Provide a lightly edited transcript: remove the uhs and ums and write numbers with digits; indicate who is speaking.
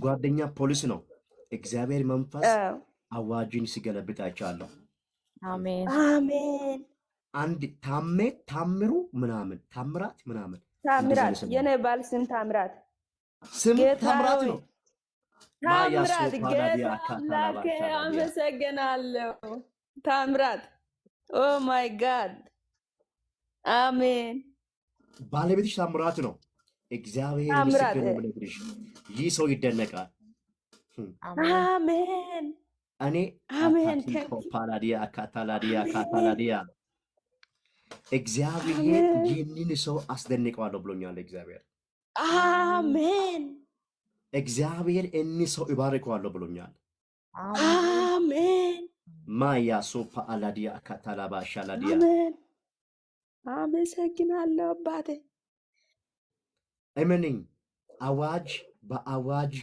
Speaker 1: ጓደኛ ፖሊስ ነው። እግዚአብሔር መንፈስ
Speaker 2: አዎ
Speaker 1: አዋጅን ሲገለብጥ አይቻለሁ።
Speaker 3: አሜን
Speaker 2: አሜን።
Speaker 1: አንድ ታምሩ ምናምን ታምራት ምናምን
Speaker 2: ታምራት
Speaker 1: እንደዚህ
Speaker 2: የኔ ባል ስም ታምራት
Speaker 1: ስም
Speaker 2: ጌታ
Speaker 1: ታምራት
Speaker 2: ሆይ
Speaker 1: ነው።
Speaker 2: ታምራት ጌታ አምላኬ አመሰግናለሁ። ታምራት ኦ ማይ ጋድ አሜን።
Speaker 1: ባለቤትሽ ታምራት ነው። እግዚአብሔር
Speaker 2: ታምራት
Speaker 1: ምስክር ነው ብለሽ ይህ ሰው ይደነቃል።
Speaker 3: አሜን
Speaker 2: አሜን
Speaker 1: እኔ
Speaker 2: አሜን።
Speaker 1: ፓላዲያ ካታላዲያ እግዚአብሔር ይህንን ሰው አስደንቀዋለሁ ብሎኛል። እግዚአብሔር
Speaker 2: አሜን
Speaker 1: እግዚአብሔር እኒህ ሰው ይባርከዋለሁ ብሎኛል።
Speaker 2: አሜን
Speaker 1: ማያ ሶፓ አላዲያ ካታላባ ሻላዲያ
Speaker 2: አሜን። አመሰግናለሁ አባቴ።
Speaker 1: እመነኝ፣ አዋጅ በአዋጅ